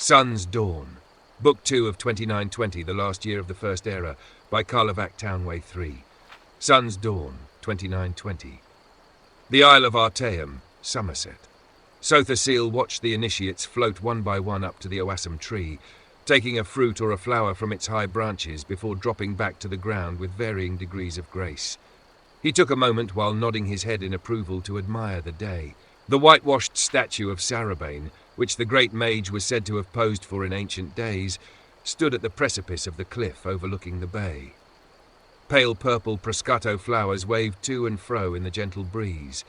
Sun's Dawn, Book 2 of 2920, the last year of the First Era, by Vivec Townway 3. Sun's Dawn, 2920. The Isle of Artaeum, Somerset. Sotha Seal watched the initiates float one by one up to the Oassum tree, taking a fruit or a flower from its high branches before dropping back to the ground with varying degrees of grace. He took a moment while nodding his head in approval to admire the day. The whitewashed statue of Sarabane, which the great mage was said to have posed for in ancient days, stood at the precipice of the cliff overlooking the bay. Pale purple prosciutto flowers waved to and fro in the gentle breeze.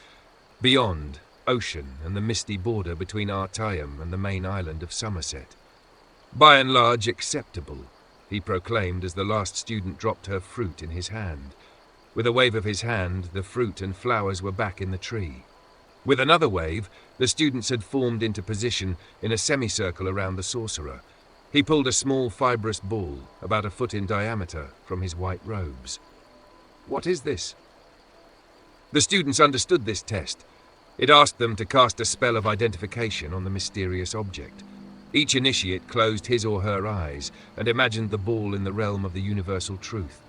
Beyond, ocean and the misty border between Artaeum and the main island of Somerset. By and large acceptable, he proclaimed as the last student dropped her fruit in his hand. With a wave of his hand, the fruit and flowers were back in the tree. With another wave, the students had formed into position in a semicircle around the sorcerer. He pulled a small fibrous ball, about a foot in diameter, from his white robes. "What is this?" The students understood this test. It asked them to cast a spell of identification on the mysterious object. Each initiate closed his or her eyes and imagined the ball in the realm of the universal truth.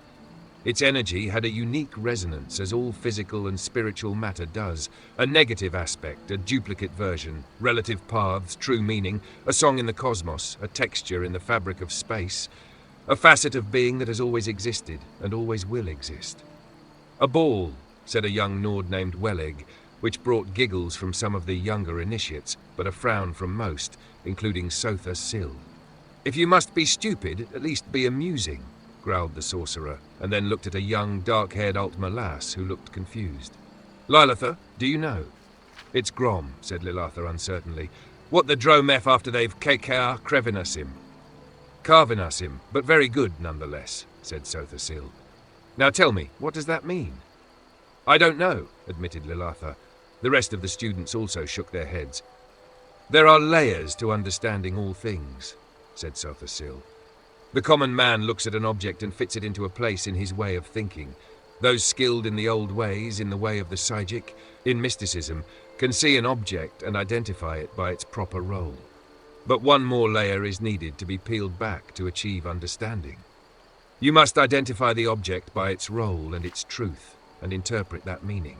Its energy had a unique resonance, as all physical and spiritual matter does. A negative aspect, a duplicate version, relative paths, true meaning, a song in the cosmos, a texture in the fabric of space, a facet of being that has always existed and always will exist. "A ball," said a young Nord named Wellig, which brought giggles from some of the younger initiates, but a frown from most, including Sotha Sil. "If you must be stupid, at least be amusing," growled the sorcerer, and then looked at a young, dark-haired Altmer lass who looked confused. "Lilatha, do you know?" "It's Grom," said Lilatha uncertainly. "What the dromef after they've KKR Krevinasim." "Carvinasim, but very good nonetheless," said Sotha Sil. "Now tell me, what does that mean?" "I don't know," admitted Lilatha. The rest of the students also shook their heads. "There are layers to understanding all things," said Sotha Sil. "The common man looks at an object and fits it into a place in his way of thinking. Those skilled in the old ways, in the way of the Psychic, in mysticism, can see an object and identify it by its proper role. But one more layer is needed to be peeled back to achieve understanding. You must identify the object by its role and its truth, and interpret that meaning.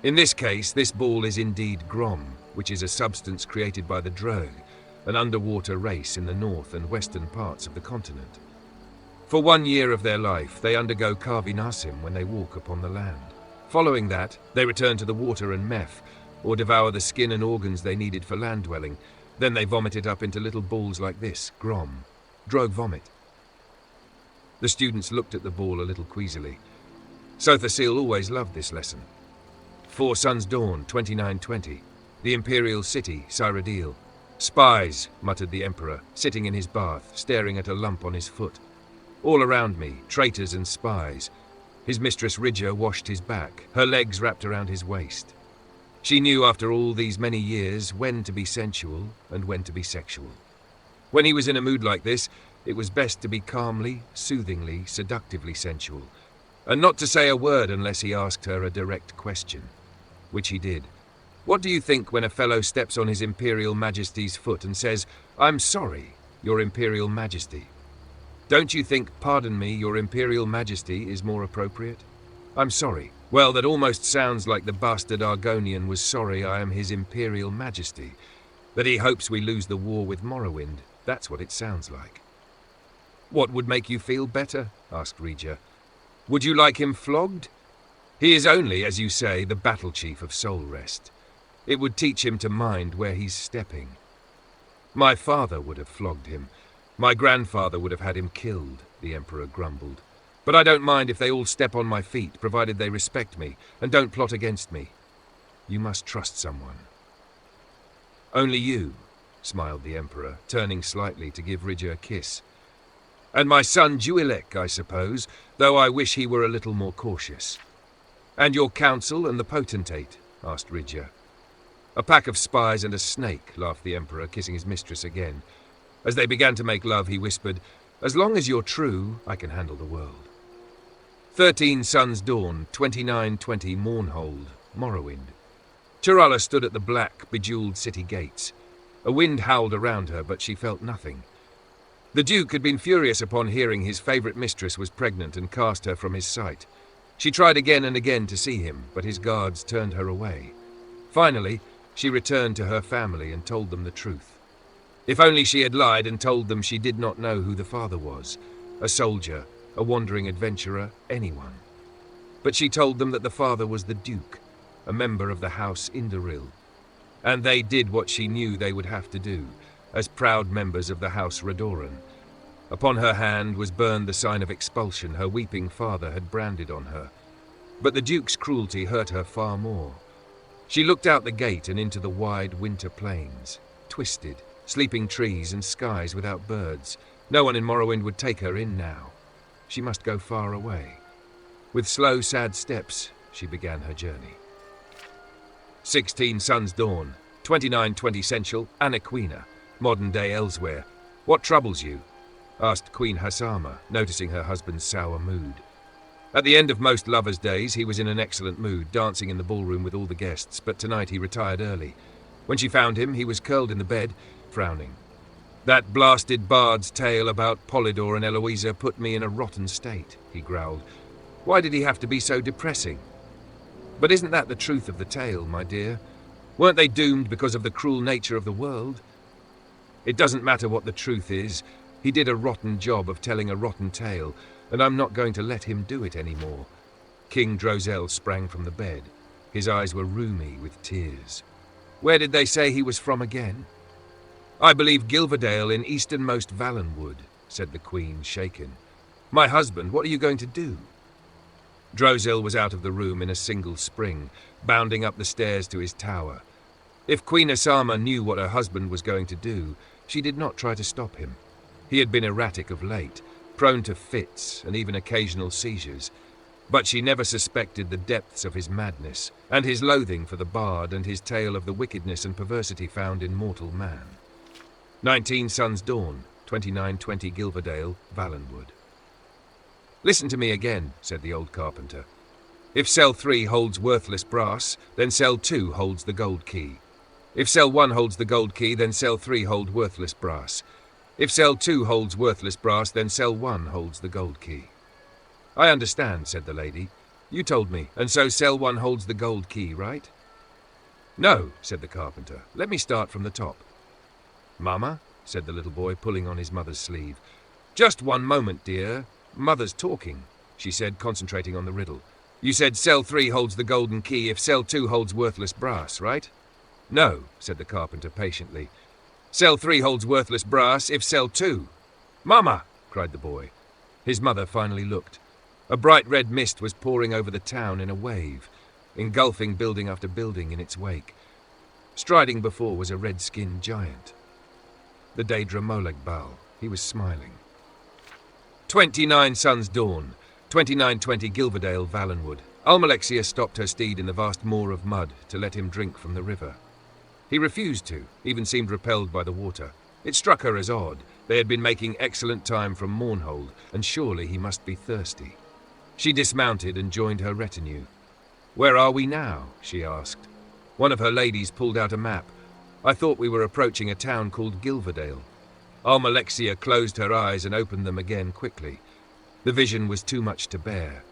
In this case, this ball is indeed Grom, which is a substance created by the Drogue, an underwater race in the north and western parts of the continent. For 1 year of their life, they undergo Carvinasim when they walk upon the land. Following that, they return to the water and meth, or devour the skin and organs they needed for land dwelling. Then they vomit it up into little balls like this, Grom. Drogue vomit." The students looked at the ball a little queasily. Sotha Sil always loved this lesson. 4 Sun's Dawn, 2920. The Imperial City, Cyrodiil. "Spies," muttered the Emperor, sitting in his bath, staring at a lump on his foot. "All around me, traitors and spies." His mistress Ridger washed his back, her legs wrapped around his waist. She knew after all these many years when to be sensual and when to be sexual. When he was in a mood like this, it was best to be calmly, soothingly, seductively sensual, and not to say a word unless he asked her a direct question, which he did. "What do you think when a fellow steps on his Imperial Majesty's foot and says, 'I'm sorry, Your Imperial Majesty'? Don't you think, 'Pardon me, Your Imperial Majesty' is more appropriate? 'I'm sorry.' Well, that almost sounds like the bastard Argonian was sorry I am his Imperial Majesty. That he hopes we lose the war with Morrowind. That's what it sounds like." "What would make you feel better?" asked Ridger. "Would you like him flogged? He is only, as you say, the battle chief of Soul Rest. It would teach him to mind where he's stepping. My father would have flogged him. My grandfather would have had him killed," the Emperor grumbled. "But I don't mind if they all step on my feet, provided they respect me and don't plot against me. You must trust someone." "Only you," smiled the Emperor, turning slightly to give Ridger a kiss. "And my son Juilek, I suppose, though I wish he were a little more cautious." "And your council and the potentate?" asked Ridger. "A pack of spies and a snake," laughed the Emperor, kissing his mistress again. As they began to make love, he whispered, "As long as you're true, I can handle the world." 13 Sun's Dawn, 2920 Mournhold, Morrowind. Chirala stood at the black, bejeweled city gates. A wind howled around her, but she felt nothing. The Duke had been furious upon hearing his favourite mistress was pregnant and cast her from his sight. She tried again and again to see him, but his guards turned her away. Finally, she returned to her family and told them the truth. If only she had lied and told them she did not know who the father was, a soldier, a wandering adventurer, anyone. But she told them that the father was the Duke, a member of the House Inderil. And they did what she knew they would have to do, as proud members of the House Redoran. Upon her hand was burned the sign of expulsion her weeping father had branded on her. But the Duke's cruelty hurt her far more. She looked out the gate and into the wide winter plains, twisted, sleeping trees and skies without birds. No one in Morrowind would take her in now. She must go far away. With slow, sad steps, she began her journey. 16 Sun's Dawn, 2920 Central, Anaquina, modern-day Elsewhere. What troubles you? Asked Queen Hasama, noticing her husband's sour mood. At the end of most lovers' days, he was in an excellent mood, dancing in the ballroom with all the guests, but tonight he retired early. When she found him, he was curled in the bed, frowning. That blasted bard's tale about Polydor and Eloisa put me in a rotten state, he growled. Why did he have to be so depressing? But isn't that the truth of the tale, my dear? Weren't they doomed because of the cruel nature of the world? It doesn't matter what the truth is. He did a rotten job of telling a rotten tale, and I'm not going to let him do it anymore. King Drozel sprang from the bed. His eyes were rheumy with tears. Where did they say he was from again? I believe Gilverdale in easternmost Valenwood, said the Queen, shaken. My husband, what are you going to do? Drozel was out of the room in a single spring, bounding up the stairs to his tower. If Queen Asama knew what her husband was going to do, she did not try to stop him. He had been erratic of late, prone to fits and even occasional seizures, but she never suspected the depths of his madness and his loathing for the bard and his tale of the wickedness and perversity found in mortal man. 19 Sun's Dawn, 2920 Gilverdale, Valenwood. Listen to me again, said the old carpenter. If cell 3 holds worthless brass, then cell 2 holds the gold key. If cell 1 holds the gold key, then cell 3 holds worthless brass. If cell 2 holds worthless brass, then cell 1 holds the gold key. I understand, said the lady. You told me, and so cell 1 holds the gold key, right? No, said the carpenter. Let me start from the top. Mama, said the little boy, pulling on his mother's sleeve. Just one moment, dear. Mother's talking, she said, concentrating on the riddle. You said cell 3 holds the golden key if cell 2 holds worthless brass, right? No, said the carpenter patiently. Cell 3 holds worthless brass if cell 2... Mama! Cried the boy. His mother finally looked. A bright red mist was pouring over the town in a wave, engulfing building after building in its wake. Striding before was a red-skinned giant. The Daedra Molag Bal. He was smiling. 29 Sun's Dawn, 2920 Gilverdale, Valenwood. Almalexia stopped her steed in the vast moor of mud to let him drink from the river. He refused to, even seemed repelled by the water. It struck her as odd. They had been making excellent time from Mournhold, and surely he must be thirsty. She dismounted and joined her retinue. Where are we now? She asked. One of her ladies pulled out a map. I thought we were approaching a town called Gilverdale. Almalexia closed her eyes and opened them again quickly. The vision was too much to bear.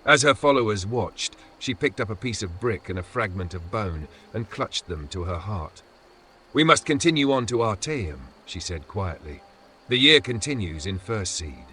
As her followers watched, she picked up a piece of brick and a fragment of bone and clutched them to her heart. We must continue on to Artaeum, she said quietly. The year continues in Furseed.